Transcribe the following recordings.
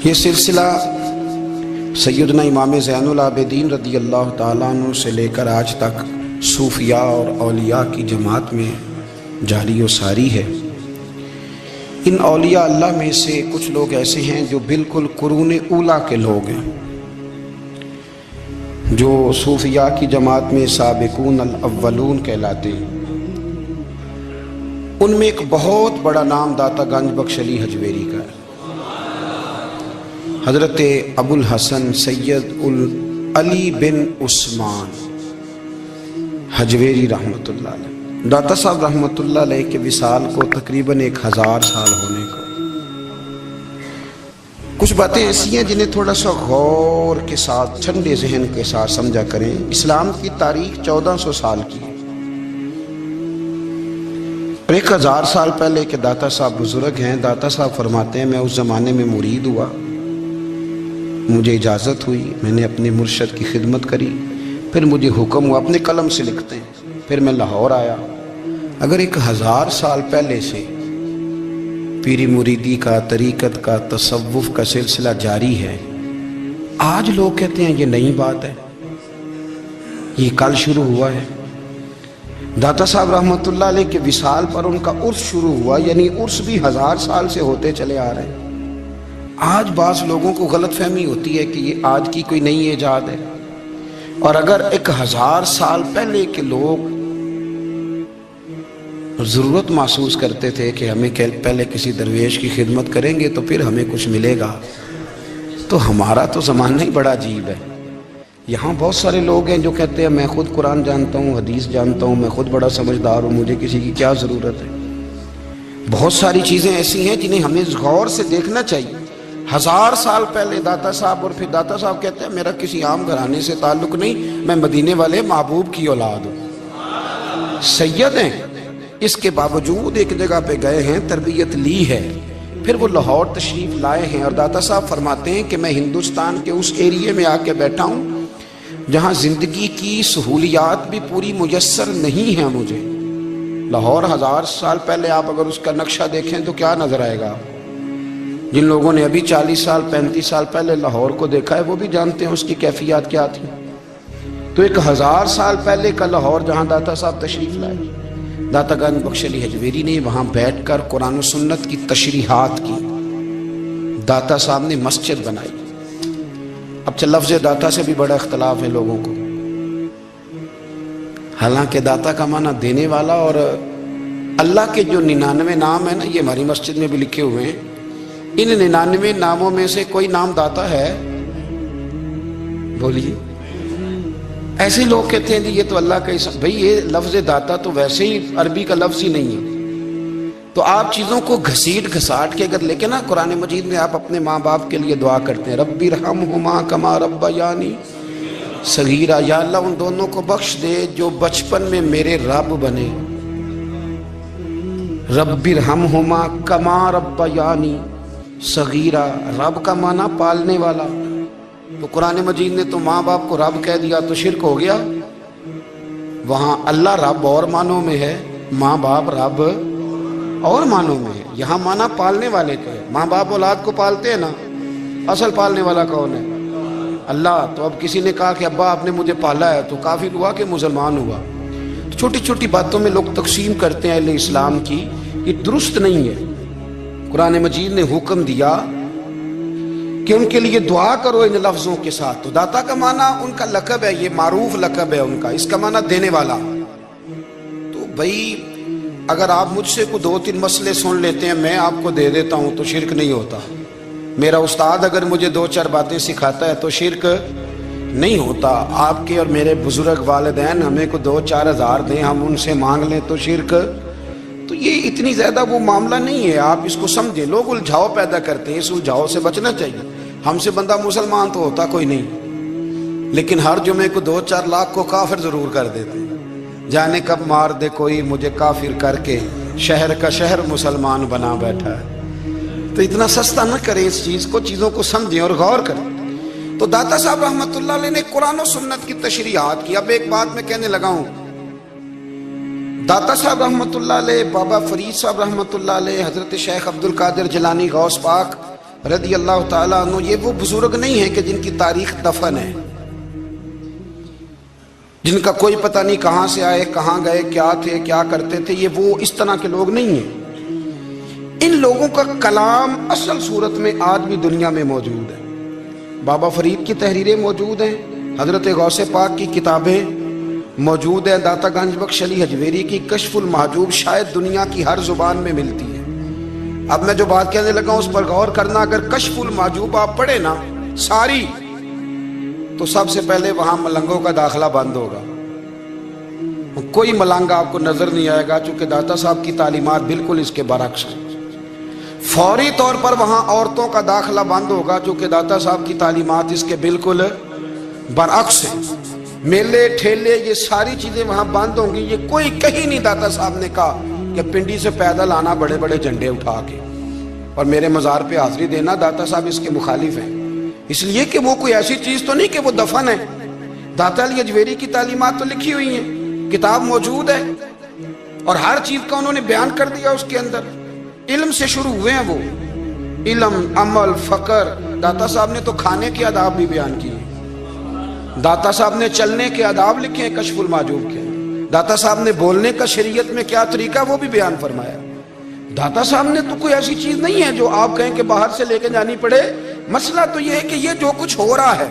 یہ سلسلہ سیدنا امام زین العابدین رضی اللہ تعالیٰ عنہ سے لے کر آج تک صوفیاء اور اولیاء کی جماعت میں جاری و ساری ہے۔ ان اولیاء اللہ میں سے کچھ لوگ ایسے ہیں جو بالکل قرون اولیٰ کے لوگ ہیں، جو صوفیاء کی جماعت میں سابقون الاولون کہلاتے ہیں۔ ان میں ایک بہت بڑا نام داتا گنج بخش علی حجویری کا ہے۔ حضرت ابو الحسن سید علی بن عثمان حجویری رحمۃ اللہ علیہ، داتا صاحب رحمۃ اللہ علیہ کے وصال کو تقریباً 1000 سال ہونے کو۔ کچھ باتیں ایسی ہیں جنہیں تھوڑا سا غور کے ساتھ ٹھنڈے ذہن کے ساتھ سمجھا کریں۔ اسلام کی تاریخ 1400 سال کی ہے، اور 1000 سال پہلے کے داتا صاحب بزرگ ہیں۔ داتا صاحب فرماتے ہیں میں اس زمانے میں مرید ہوا، مجھے اجازت ہوئی، میں نے اپنے مرشد کی خدمت کری، پھر مجھے حکم ہوا، اپنے قلم سے لکھتے ہیں، پھر میں لاہور آیا۔ اگر 1000 سال پہلے سے پیری مریدی کا، طریقت کا، تصوف کا سلسلہ جاری ہے، آج لوگ کہتے ہیں یہ نئی بات ہے، یہ کل شروع ہوا ہے۔ داتا صاحب رحمۃ اللہ علیہ کے وصال پر ان کا عرس شروع ہوا، یعنی عرس بھی 1000 سال سے ہوتے چلے آ رہے ہیں۔ آج بعض لوگوں کو غلط فہمی ہوتی ہے کہ یہ آج کی کوئی نئی ایجاد ہے، اور اگر 1000 سال پہلے کے لوگ ضرورت محسوس کرتے تھے کہ ہمیں پہلے کسی درویش کی خدمت کریں گے تو پھر ہمیں کچھ ملے گا، تو ہمارا تو زمانہ ہی بڑا عجیب ہے۔ یہاں بہت سارے لوگ ہیں جو کہتے ہیں میں خود قرآن جانتا ہوں، حدیث جانتا ہوں، میں خود بڑا سمجھدار ہوں، مجھے کسی کی کیا ضرورت ہے۔ بہت ساری چیزیں ایسی ہیں جنہیں ہمیں غور سے دیکھنا چاہیے۔ 1000 سال پہلے داتا صاحب، اور پھر داتا صاحب کہتے ہیں میرا کسی عام گھرانے سے تعلق نہیں، میں مدینے والے محبوب کی اولاد ہوں، سید ہیں۔ اس کے باوجود ایک جگہ پہ گئے ہیں، تربیت لی ہے، پھر وہ لاہور تشریف لائے ہیں، اور داتا صاحب فرماتے ہیں کہ میں ہندوستان کے اس ایریے میں آ کے بیٹھا ہوں جہاں زندگی کی سہولیات بھی پوری میسر نہیں ہیں مجھے۔ لاہور 1000 سال پہلے آپ اگر اس کا نقشہ دیکھیں تو کیا نظر آئے گا؟ جن لوگوں نے ابھی 40 سال 35 سال پہلے لاہور کو دیکھا ہے وہ بھی جانتے ہیں اس کی کیفیات کیا تھی۔ تو 1000 سال پہلے کا لاہور جہاں داتا صاحب تشریف لائے، داتا گنج بخش علی حجویری نے وہاں بیٹھ کر قرآن و سنت کی تشریحات کی۔ داتا صاحب نے مسجد بنائی۔ اب لفظ داتا سے بھی بڑا اختلاف ہے لوگوں کو، حالانکہ داتا کا معنی دینے والا، اور اللہ کے جو 99 نام ہیں نا، یہ ہماری مسجد میں بھی لکھے ہوئے ہیں، ان 99 ناموں میں سے کوئی نام داتا ہے؟ بولیے۔ ایسے لوگ کہتے ہیں جی یہ تو اللہ کا اسم، بھئی یہ لفظ داتا تو ویسے ہی عربی کا لفظ ہی نہیں ہے۔ تو آپ چیزوں کو گھسیٹ گھساٹ کے اگر لے کے نا، قرآن مجید میں آپ اپنے ماں باپ کے لیے دعا کرتے ہیں ربی ارحمہما کما ربیانی صغیرا، یا اللہ ان دونوں کو بخش دے جو بچپن میں میرے رب بنے۔ ربی ارحمہما کما ربیانی صغیرہ، رب کا معنی پالنے والا، تو قرآن مجید نے تو ماں باپ کو رب کہہ دیا تو شرک ہو گیا۔ وہاں اللہ رب اور معنوں میں ہے، ماں باپ رب اور معنوں میں ہے۔ یہاں معنی پالنے والے کا ہے، ماں باپ اولاد کو پالتے ہیں نا، اصل پالنے والا کون ہے؟ اللہ۔ تو اب کسی نے کہا کہ ابا آپ نے مجھے پالا ہے، تو کافر ہوا کہ مسلمان ہوا؟ چھوٹی چھوٹی باتوں میں لوگ تقسیم کرتے ہیں اہل اسلام کی، یہ درست نہیں ہے۔ قرآن مجید نے حکم دیا کہ ان کے لیے دعا کرو ان لفظوں کے ساتھ۔ تو داتا کا معنی ان کا لقب ہے، یہ معروف لقب ہے ان کا، اس کا معنی دینے والا۔ تو بھئی اگر آپ مجھ سے کوئی 2-3 مسئلے سن لیتے ہیں، میں آپ کو دے دیتا ہوں تو شرک نہیں ہوتا۔ میرا استاد اگر مجھے 2-4 باتیں سکھاتا ہے تو شرک نہیں ہوتا۔ آپ کے اور میرے بزرگ والدین ہمیں کو 2-4 ہزار دیں، ہم ان سے مانگ لیں تو شرک، تو یہ اتنی زیادہ وہ معاملہ نہیں ہے۔ آپ اس کو سمجھیں، لوگ الجھاؤ پیدا کرتے ہیں، اس الجھاؤ سے بچنا چاہیے۔ ہم سے بندہ مسلمان تو ہوتا کوئی نہیں، لیکن ہر جمعے کو 2-4 لاکھ کو کافر ضرور کر دیتے ہیں۔ جانے کب مار دے کوئی مجھے کافر کر کے، شہر کا شہر مسلمان بنا بیٹھا ہے۔ تو اتنا سستا نہ کریں اس چیز کو، چیزوں کو سمجھیں اور غور کریں۔ تو داتا صاحب رحمۃ اللہ علیہ نے قرآن و سنت کی تشریحات کی۔ اب ایک بات میں کہنے لگا ہوں، داتا صاحب رحمۃ اللہ علیہ، بابا فرید صاحب رحمۃ اللہ علیہ، حضرت شیخ عبد القادر جیلانی غوث پاک رضی اللہ تعالیٰ عنہ یہ وہ بزرگ نہیں ہے کہ جن کی تاریخ دفن ہے، جن کا کوئی پتہ نہیں کہاں سے آئے، کہاں گئے، کیا تھے، کیا کرتے تھے، یہ وہ اس طرح کے لوگ نہیں ہیں۔ ان لوگوں کا کلام اصل صورت میں آج بھی دنیا میں موجود ہے۔ بابا فرید کی تحریریں موجود ہیں، حضرت غوث پاک کی کتابیں موجود ہیں، داتا گنج بخش علی حجویری کی کشف المحجوب شاید دنیا کی ہر زبان میں ملتی ہے۔ اب میں جو بات کہنے لگا اس پر غور کرنا، اگر کشف المحجوب آپ پڑھے نا ساری، تو سب سے پہلے وہاں ملنگوں کا داخلہ بند ہوگا، کوئی ملنگ آپ کو نظر نہیں آئے گا، چونکہ داتا صاحب کی تعلیمات بالکل اس کے برعکس ہیں۔ فوری طور پر وہاں عورتوں کا داخلہ بند ہوگا، چونکہ داتا صاحب کی تعلیمات اس کے بالکل برعکس ہیں۔ میلے ٹھیلے یہ ساری چیزیں وہاں بند ہوں گی۔ یہ کوئی کہیں نہیں داتا صاحب نے کہا کہ پنڈی سے پیدل آنا بڑے بڑے جھنڈے اٹھا کے اور میرے مزار پہ حاضری دینا، داتا صاحب اس کے مخالف ہیں، اس لیے کہ وہ کوئی ایسی چیز تو نہیں کہ وہ دفن ہے۔ داتا علی حجویری کی تعلیمات تو لکھی ہوئی ہیں، کتاب موجود ہے، اور ہر چیز کا انہوں نے بیان کر دیا اس کے اندر۔ علم سے شروع ہوئے ہیں وہ، علم، عمل، فقر۔ داتا صاحب نے تو کھانے کے آداب بھی بیان کیے، داتا صاحب نے چلنے کے آداب لکھے ہیں کشف المحجوب کے، داتا صاحب نے بولنے کا شریعت میں کیا طریقہ وہ بھی بیان فرمایا۔ داتا صاحب نے تو کوئی ایسی چیز نہیں ہے جو آپ کہیں کہ باہر سے لے کے جانی پڑے۔ مسئلہ تو یہ ہے کہ یہ جو کچھ ہو رہا ہے،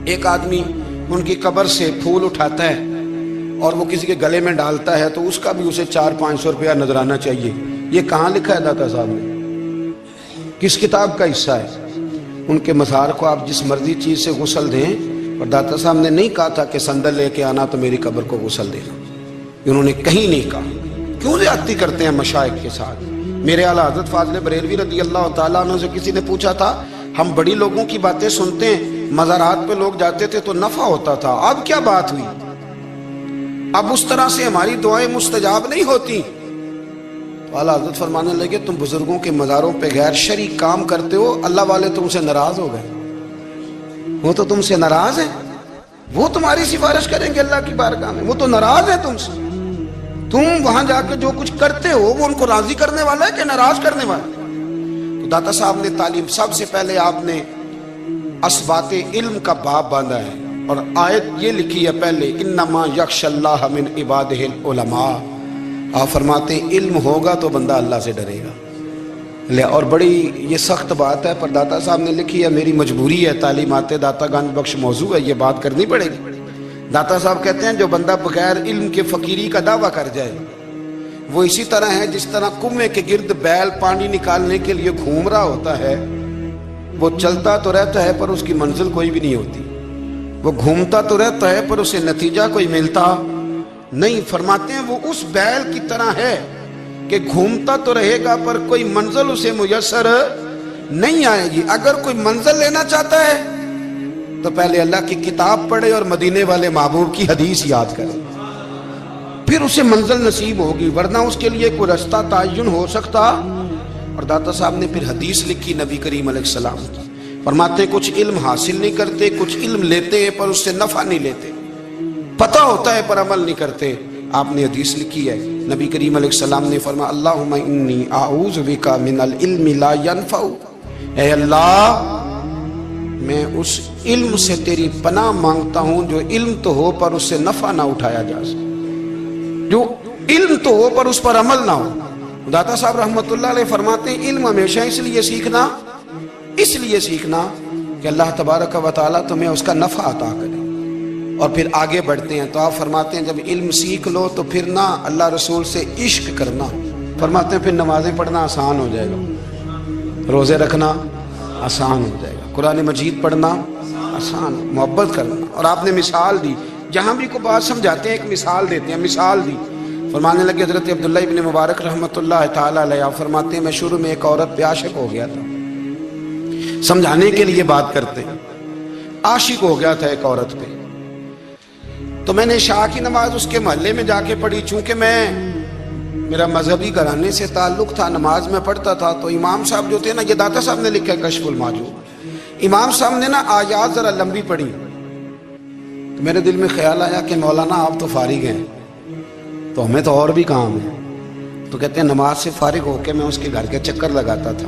ایک آدمی ان کی قبر سے پھول اٹھاتا ہے اور وہ کسی کے گلے میں ڈالتا ہے تو اس کا بھی اسے 400-500 روپیہ نذرانہ چاہیے۔ یہ کہاں لکھا ہے داتا صاحب نے؟ کس کتاب کا حصہ ہے؟ ان کے مزار کو آپ جس مرضی چیز سے غسل دیں، اور داتا صاحب نے نہیں کہا تھا کہ سندل لے کے آنا تو میری قبر کو غسل دینا، انہوں نے کہیں نہیں کہا۔ کیوں زیادتی کرتے ہیں مشائخ کے ساتھ؟ میرے اعلیٰ حضرت فاضل بریلوی رضی اللہ تعالیٰ عنہ سے کسی نے پوچھا تھا، ہم بڑی لوگوں کی باتیں سنتے ہیں، مزارات پہ لوگ جاتے تھے تو نفع ہوتا تھا، اب کیا بات ہوئی؟ اب اس طرح سے ہماری دعائیں مستجاب نہیں ہوتی۔ تو اعلیٰ حضرت فرمانے لگے، تم بزرگوں کے مزاروں پہ غیر شرعی کام کرتے ہو، اللہ والے تم سے ناراض ہو گئے، وہ تو تم سے ناراض ہیں، وہ تمہاری سفارش کریں گے اللہ کی بارگاہ میں، وہ تو ناراض ہیں تم سے۔ تم وہاں جا کے جو کچھ کرتے ہو وہ ان کو راضی کرنے والا ہے کہ ناراض کرنے والا ہے؟ تو داتا صاحب نے تعلیم، سب سے پہلے آپ نے اسبات علم کا باب باندھا ہے، اور آیت یہ لکھی ہے پہلے، انما یخشی اللہ من عبادہ العلماء۔ آپ فرماتے ہیں علم ہوگا تو بندہ اللہ سے ڈرے گا۔ اور بڑی یہ سخت بات ہے، پر داتا صاحب نے لکھی ہے، میری مجبوری ہے، تعلیمات داتا گنج بخش موضوع ہے، یہ بات کرنی پڑے گی۔ داتا صاحب کہتے ہیں جو بندہ بغیر علم کے فقیری کا دعویٰ کر جائے وہ اسی طرح ہے جس طرح کنویں کے گرد بیل پانی نکالنے کے لیے گھوم رہا ہوتا ہے، وہ چلتا تو رہتا ہے پر اس کی منزل کوئی بھی نہیں ہوتی، وہ گھومتا تو رہتا ہے پر اسے نتیجہ کوئی ملتا نہیں۔ فرماتے ہیں وہ اس بیل کی طرح ہے کہ گھومتا تو رہے گا پر کوئی منزل اسے میسر نہیں آئے گی۔ اگر کوئی منزل لینا چاہتا ہے تو پہلے اللہ کی کتاب پڑھے اور مدینے والے محبوب کی حدیث یاد کرے، پھر اسے منزل نصیب ہوگی، ورنہ اس کے لیے کوئی رستہ تعین ہو سکتا۔ اور داتا صاحب نے پھر حدیث لکھی نبی کریم علیہ السلام کی، فرماتے کچھ علم حاصل نہیں کرتے، کچھ علم لیتے ہیں پر اس سے نفع نہیں لیتے، پتہ ہوتا ہے پر عمل نہیں کرتے۔ آپ نے حدیث لکھی ہے، نبی کریم علیہ السلام نے فرمایا، اللہم انی اعوذ بک من العلم لا ینفع، اے اللہ میں اس علم سے تیری پناہ مانگتا ہوں جو علم تو ہو پر اس سے نفع نہ اٹھایا جا سکے، جو علم تو ہو پر اس پر عمل نہ ہو۔ داتا صاحب رحمت اللہ علیہ فرماتے ہیں علم ہمیشہ اس لیے سیکھنا کہ اللہ تبارک و تعالیٰ تمہیں اس کا نفع عطا کرے، اور پھر آگے بڑھتے ہیں۔ تو آپ فرماتے ہیں جب علم سیکھ لو تو پھر نہ اللہ رسول سے عشق کرنا، فرماتے ہیں پھر نمازیں پڑھنا آسان ہو جائے گا، روزے رکھنا آسان ہو جائے گا، قرآن مجید پڑھنا آسان، محبت کرنا۔ اور آپ نے مثال دی، جہاں بھی کوئی بات سمجھاتے ہیں ایک مثال دیتے ہیں، مثال دی، فرمانے لگے حضرت عبداللہ ابن مبارک رحمۃ اللہ تعالیٰ علیہ فرماتے ہیں میں شروع میں ایک عورت پہ عاشق ہو گیا تھا، سمجھانے کے لیے بات کرتے ہیں، عاشق ہو گیا تھا ایک عورت پہ، تو میں نے عشاء کی نماز اس کے محلے میں جا کے پڑھی، چونکہ میرا مذہبی گھرانے سے تعلق تھا، نماز میں پڑھتا تھا، تو امام صاحب جو تھے نا، یہ داتا صاحب نے لکھا ہے کشف المحجوب، امام صاحب نے نا آیات ذرا لمبی پڑھی، تو میرے دل میں خیال آیا کہ مولانا آپ تو فارغ ہیں تو ہمیں تو اور بھی کام ہے، تو کہتے ہیں نماز سے فارغ ہو کے میں اس کے گھر کے چکر لگاتا تھا،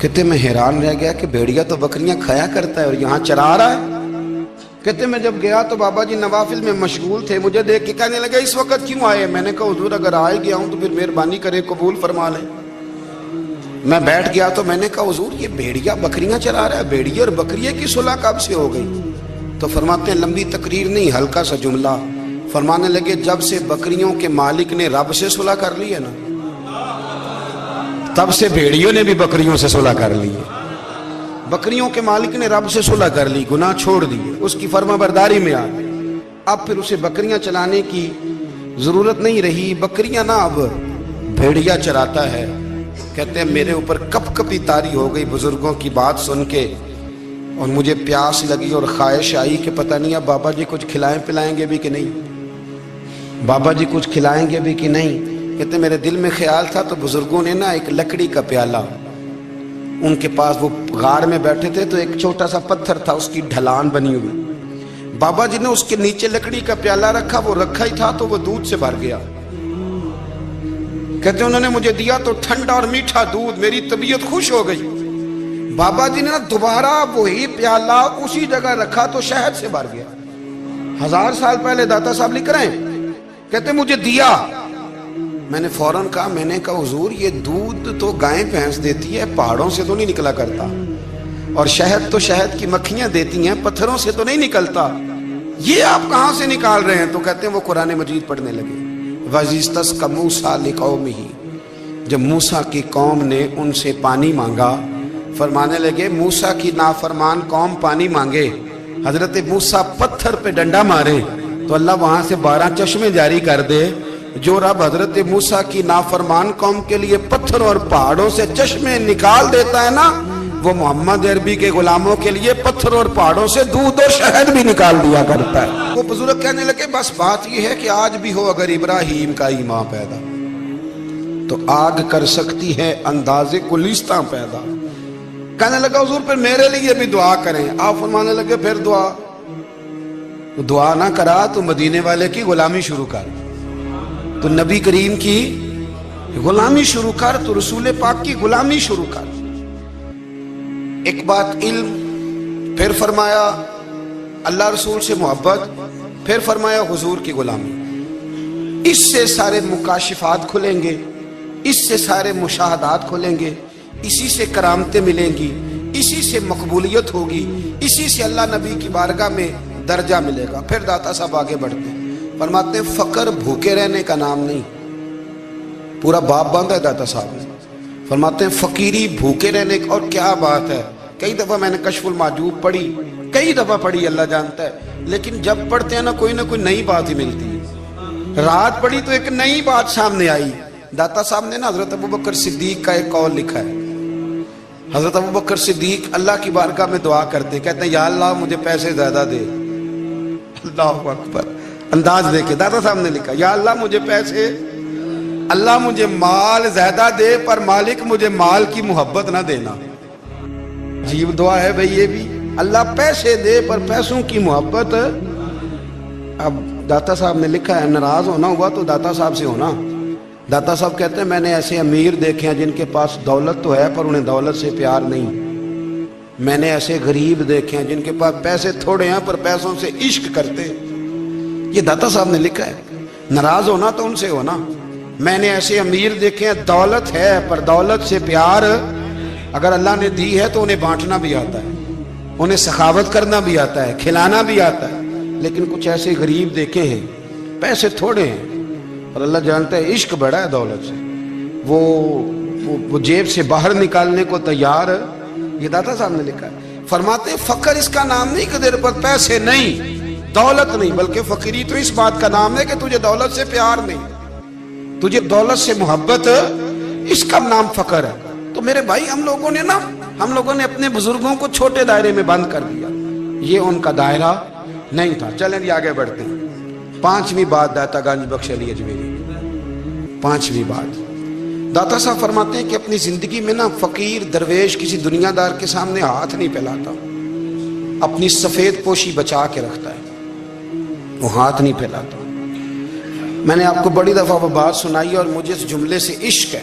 کہتے میں حیران رہ گیا کہ بھیڑیا تو بکریاں کھایا کرتا ہے اور یہاں چرا رہا ہے۔ کہتے میں جب گیا تو بابا جی نوافل میں مشغول تھے، مجھے دیکھ کے کہنے لگے اس وقت کیوں آئے؟ میں نے کہا حضور اگر آئے گیا ہوں تو پھر مہربانی کرے قبول فرما لیں۔ میں بیٹھ گیا تو میں نے کہا حضور یہ بھیڑیا بکریاں چرا رہا ہے، بھیڑیا اور بکریے کی صلح کب سے ہو گئی؟ تو فرماتے ہیں لمبی تقریر نہیں، ہلکا سا جملہ، فرمانے لگے جب سے بکریوں کے مالک نے رب سے صلح کر لی ہے نا، تب سے بھیڑیوں نے بھی بکریوں سے صلح کر لی ہے۔ بکریوں کے مالک نے رب سے صلح کر لی، گناہ چھوڑ دیے، اس کی فرما برداری میں آ گئے، اب پھر اسے بکریاں چلانے کی ضرورت نہیں رہی، بکریاں نہ اب بھیڑیا چراتا ہے۔ کہتے ہیں میرے اوپر کپ کپی طاری ہو گئی بزرگوں کی بات سن کے، اور مجھے پیاس لگی اور خواہش آئی کہ پتہ نہیں اب بابا جی کچھ کھلائیں پلائیں گے بھی کہ نہیں، بابا جی کچھ کھلائیں گے بھی کہ نہیں۔ کہتے میرے دل میں خیال تھا تو بزرگوں نے نا ایک لکڑی کا پیالہ، ان کے پاس وہ غار میں بیٹھے تھے تو ایک چھوٹا سا پتھر تھا، اس کی ڈھلان بنی ہوئی، بابا جی نے اس کے نیچے لکڑی کا پیالہ رکھا، وہ رکھا ہی تھا تو وہ دودھ سے بھر گیا۔ کہتے انہوں نے مجھے دیا تو ٹھنڈا اور میٹھا دودھ، میری طبیعت خوش ہو گئی۔ بابا جی نے دوبارہ وہی پیالہ اسی جگہ رکھا تو شہد سے بھر گیا۔ 1000 سال پہلے داتا صاحب لکھ رہے ہیں، کہتے مجھے دیا، میں نے فوراً کہا، میں نے کہا حضور یہ دودھ تو گائیں بھینس دیتی ہے، پہاڑوں سے تو نہیں نکلا کرتا، اور شہد تو شہد کی مکھیاں دیتی ہیں، پتھروں سے تو نہیں نکلتا، یہ آپ کہاں سے نکال رہے ہیں؟ تو کہتے ہیں وہ قرآن مجید پڑھنے لگے۔ وَإِذِ اسْتَسْقَى مُوسَىٰ لِقَوْمِهِ، جب موسیٰ کی قوم نے ان سے پانی مانگا، فرمانے لگے موسیٰ کی نافرمان قوم پانی مانگے، حضرت موسیٰ پتھر پہ ڈنڈا مارے تو اللہ وہاں سے 12 چشمے جاری کر دے۔ جو رب حضرت موسیٰ کی نافرمان قوم کے لیے پتھر اور پہاڑوں سے چشمے نکال دیتا ہے نا، وہ محمد عربی کے غلاموں کے لیے پتھر اور پہاڑوں سے دودھ اور شہد بھی نکال دیا کرتا ہے۔ وہ بزرگ کہنے لگے بس بات یہ ہے کہ آج بھی ہو اگر ابراہیم کا ایمان پیدا تو آگ کر سکتی ہے انداز گلستاں پیدا۔ کہنے لگا حضور پھر میرے لیے بھی دعا کریں۔ آپ فرمانے لگے پھر دعا نہ کرا تو مدینے والے کی غلامی شروع کر، تو نبی کریم کی غلامی شروع کر، تو رسول پاک کی غلامی شروع کر۔ ایک بات علم، پھر فرمایا اللہ رسول سے محبت، پھر فرمایا حضور کی غلامی۔ اس سے سارے مکاشفات کھلیں گے، اس سے سارے مشاہدات کھلیں گے، اسی سے کرامتیں ملیں گی، اسی سے مقبولیت ہوگی، اسی سے اللہ نبی کی بارگاہ میں درجہ ملے گا۔ پھر داتا صاحب آگے بڑھتے ہیں، فرماتے ہیں فقر بھوکے رہنے کا نام نہیں، پورا باب باندھا ہے داتا صاحب نے۔ فرماتے ہیں فقیری بھوکے رہنے کا، اور کیا بات ہے، کئی دفعہ میں نے کشف المحجوب پڑھی، کئی دفعہ پڑھی، اللہ جانتا ہے، لیکن جب پڑھتے ہیں نا کوئی نئی بات ہی ملتی ہے۔ رات پڑھی تو ایک نئی بات سامنے آئی۔ داتا صاحب نے نا حضرت ابوبکر صدیق کا ایک قول لکھا ہے۔ حضرت ابوبکر صدیق اللہ کی بارگاہ میں دعا کرتے، کہتے ہیں یا اللہ مجھے پیسے زیادہ دے۔ اللہ اکبر، انداز دیکھے، داتا صاحب نے لکھا یا اللہ مجھے پیسے، اللہ مجھے مال زیادہ دے، پر مالک مجھے مال کی محبت نہ دینا۔ عجیب دعا ہے بھئی یہ بھی، اللہ پیسے دے پر پیسوں کی محبت۔ اب داتا صاحب نے لکھا ہے ناراض ہونا ہوا تو داتا صاحب سے ہونا۔ داتا صاحب کہتے ہیں میں نے ایسے امیر دیکھے ہیں جن کے پاس دولت تو ہے پر انہیں دولت سے پیار نہیں، میں نے ایسے غریب دیکھے ہیں جن کے پاس پیسے تھوڑے ہیں پر پیسوں سے عشق کرتے ہیں۔ یہ داتا صاحب نے لکھا ہے، ناراض ہونا تو ان سے ہونا۔ میں نے ایسے امیر دیکھے ہیں دولت ہے پر دولت سے پیار، اگر اللہ نے دی ہے تو انہیں بانٹنا بھی آتا ہے، انہیں سخاوت کرنا بھی آتا ہے، کھلانا بھی آتا ہے، لیکن کچھ ایسے غریب دیکھے ہیں پیسے تھوڑے ہیں اور اللہ جانتا ہے عشق بڑا ہے دولت سے، وہ جیب سے باہر نکالنے کو تیار۔ یہ داتا صاحب نے لکھا ہے۔ فرماتے ہیں فقر اس کا نام نہیں کہ تیرے پر پیسے نہیں، دولت نہیں، بلکہ فقیری تو اس بات کا نام ہے کہ تجھے دولت سے پیار نہیں، تجھے دولت سے محبت، اس کا نام فقر ہے۔ تو میرے بھائی ہم لوگوں نے اپنے بزرگوں کو چھوٹے دائرے میں بند کر دیا، یہ ان کا دائرہ نہیں تھا۔ چلیں جی آگے بڑھتے ہیں۔ 5ویں بات داتا گنج بخش علی اجمیری، 5ویں بات داتا صاحب فرماتے ہیں کہ اپنی زندگی میں نا فقیر درویش کسی دنیا دار کے سامنے ہاتھ نہیں پھیلاتا، اپنی سفید پوشی بچا کے رکھتا ہے، وہ ہاتھ نہیں پھیلاتا۔ میں نے آپ کو بڑی دفعہ وہ بات سنائی اور مجھے اس جملے سے عشق ہے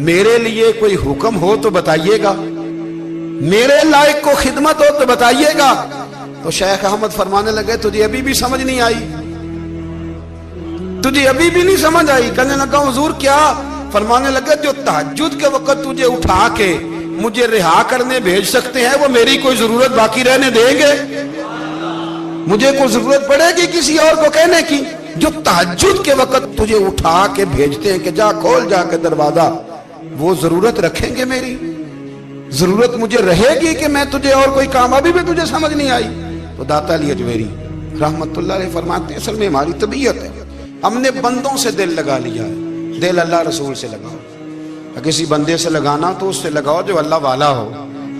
میرے لیے کوئی حکم ہو تو بتائیے گا، میرے لائق کو خدمت ہو تو بتائیے گا۔ تو شیخ احمد فرمانے لگے تجھے ابھی بھی سمجھ نہیں آئی، تجھے ابھی بھی نہیں سمجھ آئی؟ کہنے لگا حضور کیا؟ فرمانے لگے جو تہجد کے وقت تجھے اٹھا کے مجھے رہا کرنے بھیج سکتے ہیں وہ میری کوئی ضرورت باقی رہنے دیں گے؟ مجھے کوئی ضرورت پڑے گی کسی اور کو کہنے کی؟ جو تہجد کے وقت تجھے اٹھا کے بھیجتے ہیں کہ جا کھول جا کے دروازہ، وہ ضرورت رکھیں گے میری؟ ضرورت مجھے رہے گی کہ میں تجھے اور کوئی کام؟ ابھی بھی تجھے سمجھ نہیں آئی؟ تو داتا علی اجمیری رحمت اللہ علیہ فرماتے ہیں اصل میں ہماری طبیعت ہے، ہم نے بندوں سے دل لگا لیا ہے، دل اللہ رسول سے لگاؤ، کسی بندے سے لگانا تو اس سے لگاؤ جو اللہ والا ہو۔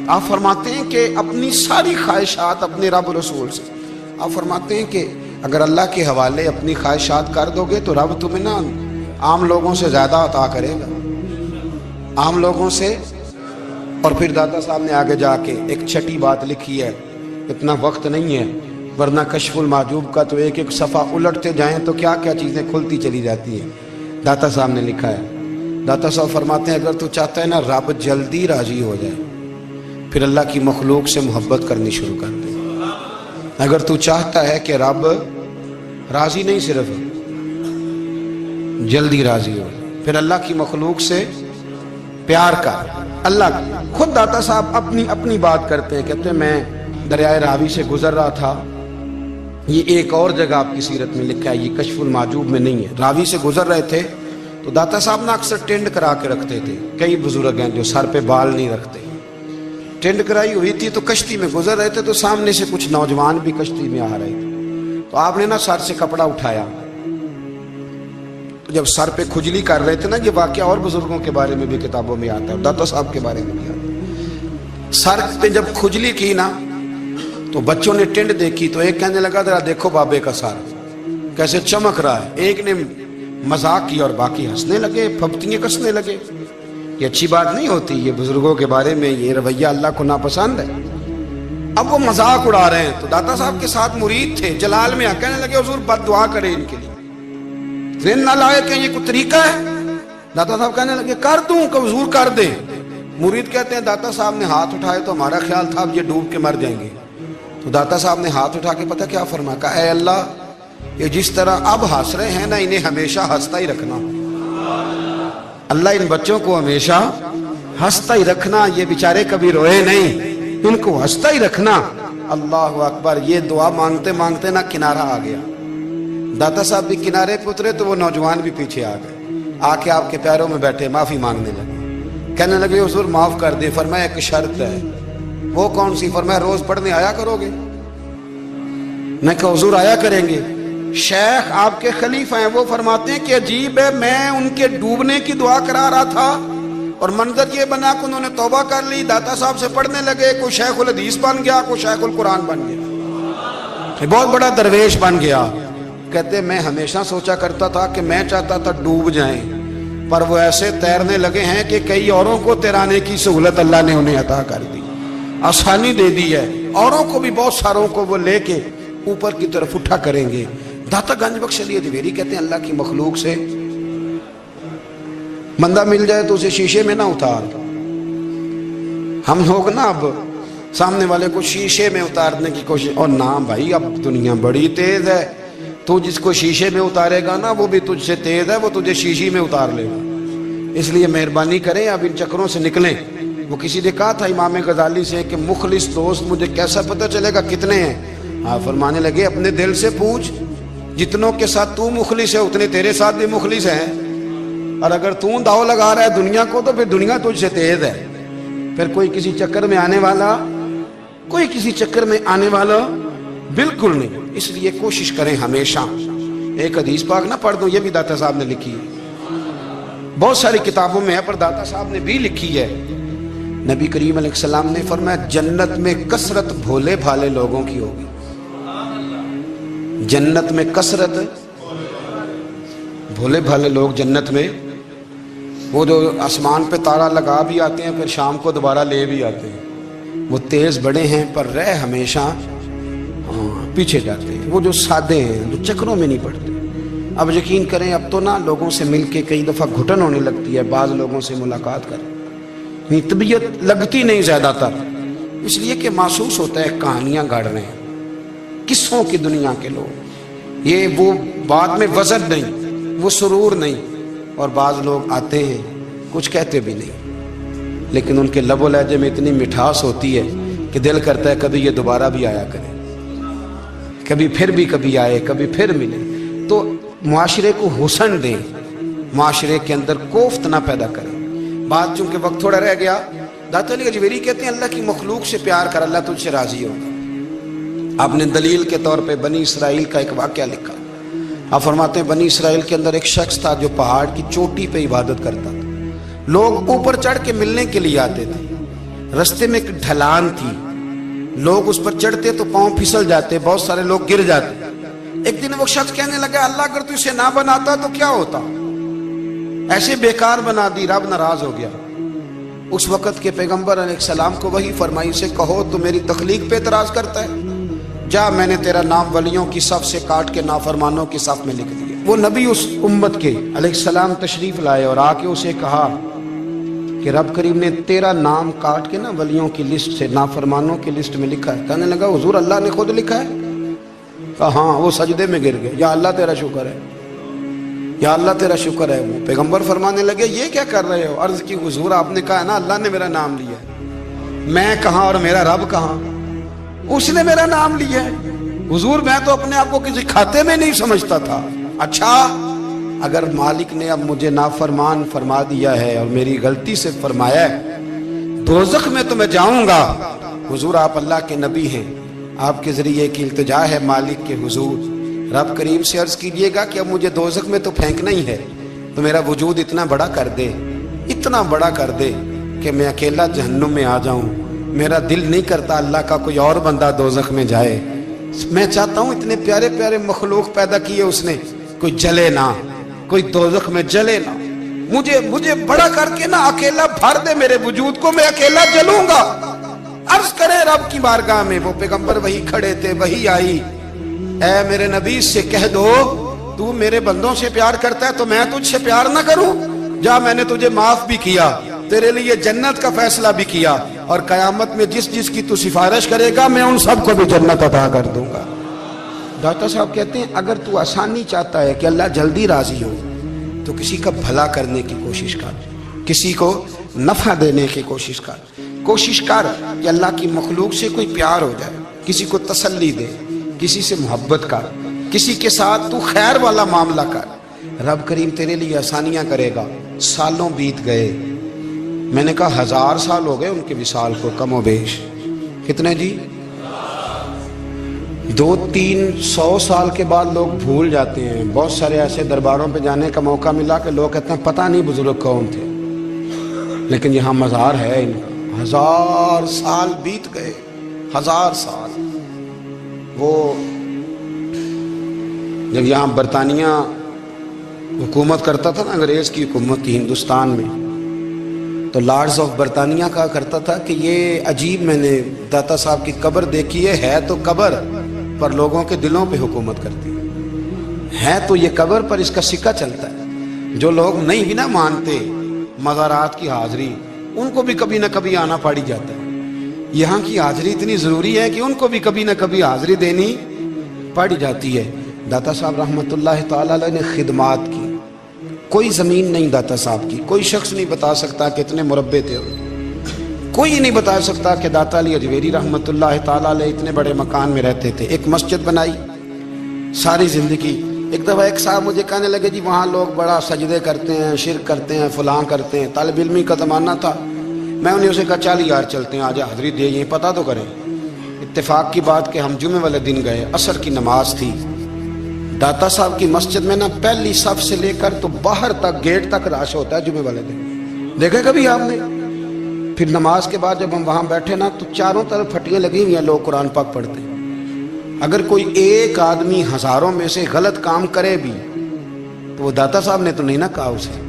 آپ فرماتے ہیں کہ اپنی ساری خواہشات اپنے رب رسول سے، آپ فرماتے ہیں کہ اگر اللہ کے حوالے اپنی خواہشات کر دو گے تو رب تمہیں نا عام لوگوں سے زیادہ عطا کرے گا، عام لوگوں سے۔ اور پھر داتا صاحب نے آگے جا کے ایک چھٹی بات لکھی ہے، اتنا وقت نہیں ہے ورنہ کشف المحجوب کا تو ایک ایک صفحہ الٹتے جائیں تو کیا کیا چیزیں کھلتی چلی جاتی ہیں۔ داتا صاحب نے لکھا ہے، داتا صاحب فرماتے ہیں اگر تو چاہتا ہے نا رب جلدی راضی ہو جائے پھر اللہ کی مخلوق سے محبت کرنی شروع کر دے۔ اگر تو چاہتا ہے کہ رب راضی نہیں صرف جلدی راضی ہو پھر اللہ کی مخلوق سے پیار کر۔ اللہ خود داتا صاحب اپنی بات کرتے ہیں، کہتے ہیں میں دریائے راوی سے گزر رہا تھا، یہ ایک اور جگہ آپ کی سیرت میں لکھا ہے، یہ کشف المحجوب میں نہیں ہے، راوی سے گزر رہے تھے تو داتا صاحب نے اکثر ٹینڈ کرا کے رکھتے تھے، کئی بزرگ ہیں جو سر پہ بال نہیں رکھتے، ٹینڈ کرائی ہوئی تھی تو کشتی میں گزر رہے تھے تو سامنے سے کچھ نوجوان بھی کشتی میں آ رہے تھے، تو آپ نے نا سر سے کپڑا اٹھایا، جب سر پہ کھجلی کر رہے تھے نا، یہ واقعہ اور بزرگوں کے بارے میں بھی کتابوں میں آتا ہے، داتا صاحب کے بارے میں بھی آتا ہے، سر پہ جب کھجلی کی نا تو بچوں نے ٹینڈ دیکھی تو ایک کہنے لگا ذرا دیکھو بابے کا سر کیسے چمک رہا ہے، ایک نے مذاق کی اور باقی ہنسنے لگے، پھپتیاں کسنے لگے۔ یہ اچھی بات نہیں ہوتی، یہ بزرگوں کے بارے میں یہ رویہ اللہ کو ناپسند ہے۔ اب وہ مذاق اڑا رہے ہیں تو داتا صاحب کے ساتھ مرید تھے جلال میں، کہنے لگے حضور بد دعا کرے ان کے لیے، ذہن نہ لائے کہ یہ کوئی طریقہ ہے۔ داتا صاحب کہنے لگے کر دوں کہ حضور کر دیں۔ مرید کہتے ہیں داتا صاحب نے ہاتھ اٹھائے تو ہمارا خیال تھا اب یہ ڈوب کے مر جائیں گے، تو داتا صاحب نے ہاتھ اٹھا کے پتہ کیا فرمایا، کہا اے اللہ یہ جس طرح اب ہنس رہے ہیں نا انہیں ہمیشہ ہنستا ہی رکھنا، اللہ ان بچوں کو ہمیشہ ہنستا ہی رکھنا، یہ بیچارے کبھی روئے نہیں، ان کو ہنستا ہی رکھنا۔ اللہ اکبر، یہ دعا مانگتے مانگتے نا کنارہ آ گیا، داتا صاحب بھی کنارے پہ اترے تو وہ نوجوان بھی پیچھے آ گئے، آ کے آپ کے پیروں میں بیٹھے معافی مانگنے لگے، کہنے لگے حضور معاف کر دیں۔ فرمایا ایک شرط ہے، وہ کون سی؟ فرمایا روز پڑھنے آیا کرو گے؟ میں کہا حضور آیا کریں گے۔ شیخ آپ کے خلیفہ ہیں، وہ فرماتے ہیں کہ عجیب ہے، میں ان کے ڈوبنے کی دعا کرا رہا تھا اور منظر یہ بنا کہ انہوں نے توبہ کر لی، داتا صاحب سے پڑھنے لگے، کوئی شیخ الحدیث بن گیا، کوئی شیخ القرآن بن گیا، بہت بڑا درویش بن گیا۔ کہتے میں ہمیشہ سوچا کرتا تھا کہ میں چاہتا تھا ڈوب جائیں، پر وہ ایسے تیرنے لگے ہیں کہ کئی اوروں کو تیرانے کی سہولت اللہ نے انہیں عطا کر دی، آسانی دے دی ہے، اوروں کو بھی بہت ساروں کو وہ لے کے اوپر کی طرف اٹھا کریں گے۔ داتا گنج بخش علی اجمیری کہتے ہیں اللہ کی مخلوق سے بندہ مل جائے تو اسے شیشے میں نہ اتار۔ ہم لوگ نا اب سامنے والے کو شیشے میں اتارنے کی کوشش، اور نہ بھائی اب دنیا بڑی تیز ہے، تو جس کو شیشے میں اتارے گا نا وہ بھی تجھ سے تیز ہے، وہ تجھے شیشی میں اتار لے گا۔ اس لیے مہربانی کریں اب ان چکروں سے نکلیں۔ وہ کسی نے کہا تھا امام غزالی سے کہ مخلص دوست مجھے کیسا پتہ چلے گا کتنے ہیں؟ آپ فرمانے لگے اپنے دل سے پوچھ، جتنوں کے ساتھ تو مخلص ہے اتنے تیرے ساتھ بھی مخلص ہیں، اور اگر تو داؤ لگا رہا ہے دنیا کو تو پھر دنیا تجھ سے تیز ہے، پھر کوئی کسی چکر میں آنے والا بالکل نہیں۔ اس لیے کوشش کریں ہمیشہ، ایک حدیث پاک نہ پڑھ دوں، یہ بھی داتا صاحب نے لکھی ہے، بہت ساری کتابوں میں ہے پر داتا صاحب نے بھی لکھی ہے۔ نبی کریم علیہ السلام نے فرمایا جنت میں کثرت بھولے بھالے لوگوں کی ہوگی، جنت میں کثرت بھولے بھالے لوگ جنت میں، وہ جو آسمان پہ تارا لگا بھی آتے ہیں پھر شام کو دوبارہ لے بھی آتے ہیں، وہ تیز بڑے ہیں پر رہ ہمیشہ پیچھے جاتے ہیں، وہ جو سادے ہیں جو چکروں میں نہیں پڑتے، اب یقین کریں اب تو نا لوگوں سے مل کے کئی دفعہ گھٹن ہونے لگتی ہے، بعض لوگوں سے ملاقات کر طبیعت لگتی نہیں زیادہ تر، اس لیے کہ محسوس ہوتا ہے کہانیاں گاڑ رہے ہیں، قصوں کی دنیا کے لوگ، یہ وہ بعد میں وزن نہیں، وہ سرور نہیں، اور بعض لوگ آتے ہیں کچھ کہتے بھی نہیں، لیکن ان کے لب و لہجے میں اتنی مٹھاس ہوتی ہے کہ دل کرتا ہے کبھی یہ دوبارہ بھی آیا کرے، کبھی آئے، کبھی پھر ملے۔ تو معاشرے کو حسن دیں، معاشرے کے اندر کوفت نہ پیدا کریں۔ بات چونکہ وقت تھوڑا رہ گیا، داتا علی اجویری کہتے ہیں اللہ کی مخلوق سے پیار کر، اللہ تجھ سے راضی ہوگا۔ آپ نے دلیل کے طور پہ بنی اسرائیل کا ایک واقعہ لکھا۔ آپ فرماتے ہیں بنی اسرائیل کے اندر ایک شخص تھا جو پہاڑ کی چوٹی پہ عبادت کرتا تھا، لوگ اوپر چڑھ کے ملنے کے لیے آتے تھے، رستے میں ایک ڈھلان تھی، لوگ اس پر چڑھتے تو پاؤں پھسل جاتے، بہت سارے لوگ گر جاتے۔ ایک دن وہ شخص کہنے لگا اللہ اگر تو اسے نہ بناتا تو کیا ہوتا، ایسے بیکار بنا دی، رب ناراض ہو گیا۔ اس وقت کے پیغمبر علیہ السلام کو وہی فرمائی سے کہو تو میری تخلیق پہ اعتراض کرتا ہے، جا میں نے تیرا نام ولیوں کی صف سے کاٹ کے نافرمانوں کی صف میں لکھ دیا۔ وہ نبی اس امت کے علیہ السلام تشریف لائے اور آ کے اسے کہا کہ رب کریم نے تیرا نام کاٹ کے نا ولیوں کی لسٹ سے نافرمانوں کی لسٹ میں لکھا ہے۔ کہنے لگا حضور اللہ نے خود لکھا ہے؟ کہا ہاں۔ وہ سجدے میں گر گئے، یا اللہ تیرا شکر ہے، یا اللہ تیرا شکر ہے۔ وہ پیغمبر فرمانے لگے یہ کیا کر رہے ہو؟ عرض کی حضور آپ نے کہا ہے نا اللہ نے میرا نام لیا ہے، میں کہاں اور میرا رب کہاں؟ اس نے میرا نام لیا ہے حضور، میں تو اپنے آپ کو کسی کھاتے میں نہیں سمجھتا تھا۔ اچھا اگر مالک نے اب مجھے نافرمان فرما دیا ہے اور میری غلطی سے فرمایا ہے دوزخ میں تو میں جاؤں گا۔ حضور آپ اللہ کے نبی ہیں، آپ کے ذریعے کی التجا ہے مالک کے حضور، رب کریم سے عرض کیجئے گا کہ اب مجھے دوزخ میں تو پھینکنا ہی ہے، تو میرا وجود اتنا بڑا کر دے، اتنا بڑا کر دے کہ میں اکیلا جہنم میں آ جاؤں۔ میرا دل نہیں کرتا اللہ کا کوئی اور بندہ دوزخ میں جائے، میں چاہتا ہوں اتنے پیارے پیارے مخلوق پیدا کیے اس نے، کوئی جلے نہ، کوئی دوزخ میں جلے نہ، مجھے بڑا کر کے نہ اکیلا بھر دے میرے وجود کو، میں اکیلا جلوں گا۔ عرض کرے رب کی بارگاہ میں، وہ پیغمبر وہی کھڑے تھے، وہی آئی، اے میرے نبی سے کہہ دو تو میرے بندوں سے پیار کرتا ہے تو میں تجھ سے پیار نہ کروں؟ جا میں نے تجھے معاف بھی کیا، تیرے لیے جنت کا فیصلہ بھی کیا، اور قیامت میں جس کی تو سفارش کرے گا میں ان سب کو بھی جنت عطا کر دوں گا۔ ڈاکٹر صاحب کہتے ہیں اگر تو آسانی چاہتا ہے کہ اللہ جلدی راضی ہو تو کسی کا بھلا کرنے کی کوشش کر، کسی کو نفع دینے کی کوشش کر کہ اللہ کی مخلوق سے کوئی پیار ہو جائے، کسی کو تسلی دے، کسی سے محبت کر، کسی کے ساتھ تو خیر والا معاملہ کر، رب کریم تیرے لیے آسانیاں کرے گا۔ سالوں بیت گئے، میں نے کہا 1000 سال ہو گئے ان کے وصال کو کم و بیش، کتنے جی؟ 200-300 سال کے بعد لوگ بھول جاتے ہیں۔ بہت سارے ایسے درباروں پہ جانے کا موقع ملا کہ لوگ کہتے ہیں پتہ نہیں بزرگ کون تھے، لیکن یہاں مزار ہے ان کا۔ 1000 سال بیت گئے، 1000 سال۔ وہ جب یہاں برطانیہ حکومت کرتا تھا نا، انگریز کی حکومت تھی ہندوستان میں، تو لارڈز آف برطانیہ کہا کرتا تھا کہ یہ عجیب، میں نے داتا صاحب کی قبر دیکھی ہے تو قبر پر لوگوں کے دلوں پہ حکومت کرتی ہے تو یہ قبر پر اس کا سکہ چلتا ہے۔ جو لوگ نہیں بھی نہ مانتے مزارات کی حاضری، ان کو بھی کبھی نہ کبھی آنا پڑ جاتا ہے۔ یہاں کی حاضری اتنی ضروری ہے کہ ان کو بھی کبھی نہ کبھی حاضری دینی پڑ جاتی ہے۔ داتا صاحب رحمۃ اللہ تعالیٰ علیہ نے خدمات کی، کوئی زمین نہیں داتا صاحب کی، کوئی شخص نہیں بتا سکتا کہ اتنے مربع تھے، کوئی نہیں بتا سکتا کہ داتا علی اجویری رحمۃ اللہ تعالیٰ علیہ اتنے بڑے مکان میں رہتے تھے۔ ایک مسجد بنائی ساری زندگی۔ ایک دفعہ ایک صاحب مجھے کہنے لگے جی وہاں لوگ بڑا سجدے کرتے ہیں، شرک کرتے ہیں، فلاں کرتے ہیں، طالب علمی کا زمانہ تھا۔ میں انہیں اسے کہا چل یار چلتے ہیں، آج حاضری دے، یہ پتہ تو کریں۔ اتفاق کی بات کہ ہم جمعے والے دن گئے، عصر کی نماز تھی، داتا صاحب کی مسجد میں نا پہلی صف سے لے کر تو باہر تک گیٹ تک رش ہوتا ہے جمعے والے دن، دیکھے کبھی آپ نے؟ پھر نماز کے بعد جب ہم وہاں بیٹھے نا تو چاروں طرف پھٹیاں لگی ہوئی ہیں، لوگ قرآن پاک پڑھتے ہیں۔ اگر کوئی ایک آدمی ہزاروں میں سے غلط کام کرے بھی تو وہ داتا صاحب نے تو نہیں نہ کہا اسے۔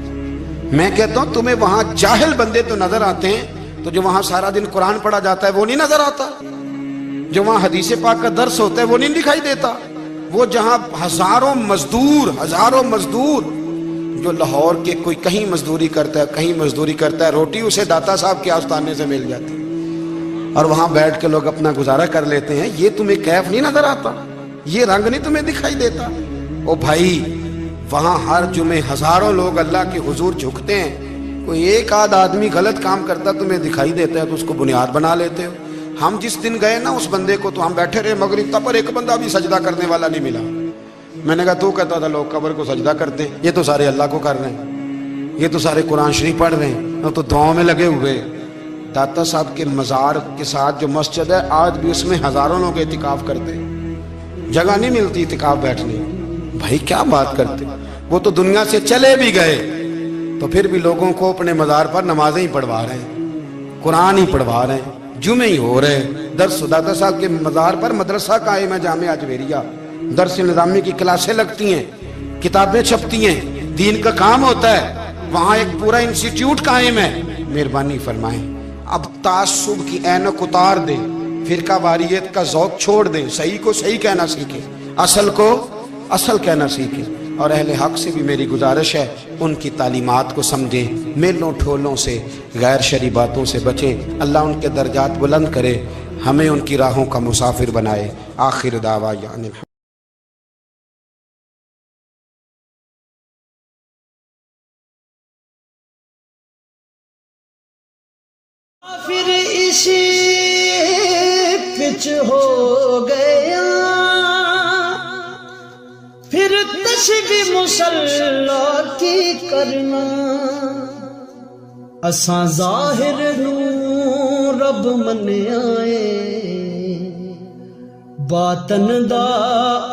میں کہتا ہوں تمہیں وہاں جاہل بندے تو نظر آتے ہیں، تو جو وہاں سارا دن قرآن پڑھا جاتا ہے وہ نہیں نظر آتا؟ جو وہاں حدیث پاک کا درس ہوتا ہے وہ نہیں دکھائی دیتا؟ وہ جہاں ہزاروں مزدور جو لاہور کے کوئی کہیں مزدوری کرتا ہے کہیں مزدوری کرتا ہے، روٹی اسے داتا صاحب کے آستانے سے مل جاتی اور وہاں بیٹھ کے لوگ اپنا گزارا کر لیتے ہیں، یہ تمہیں کیف نہیں نظر آتا؟ یہ رنگ نہیں تمہیں دکھائی دیتا؟ او بھائی، وہاں ہر جمعے ہزاروں لوگ اللہ کے حضور جھکتے ہیں، کوئی ایک آدھ آدمی غلط کام کرتا تمہیں دکھائی دیتا ہے تو اس کو بنیاد بنا لیتے ہو۔ ہم جس دن گئے نا اس بندے کو، تو ہم بیٹھے رہے مغرب تک، پر ایک بندہ بھی سجدہ کرنے والا نہیں ملا۔ میں نے کہا تو کہتا تھا لوگ قبر کو سجدہ کرتے ہیں، یہ تو سارے اللہ کو کر رہے ہیں، یہ تو سارے قرآن شریف پڑھ رہے ہیں اور تو دعاؤں میں لگے ہوئے۔ داتا صاحب کے مزار کے ساتھ جو مسجد ہے، آج بھی اس میں ہزاروں لوگ اعتکاف کرتے ہیں، جگہ نہیں ملتی اعتکاف بیٹھنے۔ بھائی کیا بات کرتے، وہ تو دنیا سے چلے بھی گئے تو پھر بھی لوگوں کو اپنے مزار پر نمازیں ہی پڑھوا رہے ہیں، قرآن ہی پڑھوا رہے ہیں، جمعے ہی ہو رہے ہیں، درس۔ داتا صاحب کے مزار پر مدرسہ قائم ہے، جامعہ اجویریہ، درس نظامی کی کلاسیں لگتی ہیں، کتابیں چھپتی ہیں، دین کا کام ہوتا ہے، وہاں ایک پورا انسٹیٹیوٹ قائم ہے۔ مہربانی فرمائیں، اب تعصب کی اینک اتار دیں، فرقہ واریت کا ذوق چھوڑ دیں، صحیح کو صحیح کہنا سیکھیں، اصل کو اصل کہنا سیکھیں، اور اہل حق سے بھی میری گزارش ہے ان کی تعلیمات کو سمجھیں، میلوں ٹھولوں سے، غیر شرعی باتوں سے بچیں، اللہ ان کے درجات بلند کرے، ہمیں ان کی راہوں کا مسافر بنائے۔ آخر دعوانا پھر اسی پچ ہو گیا، پھر تسبیح مصلی کی کرنا، اساں ظاہر نوں رب منیائے، باطن دا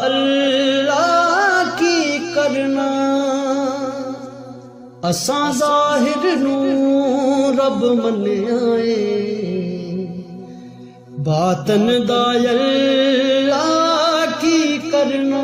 اللہ کی کرنا، اساں ظاہر نوں رب منیائے، باطن دا اللہ کی کرنا۔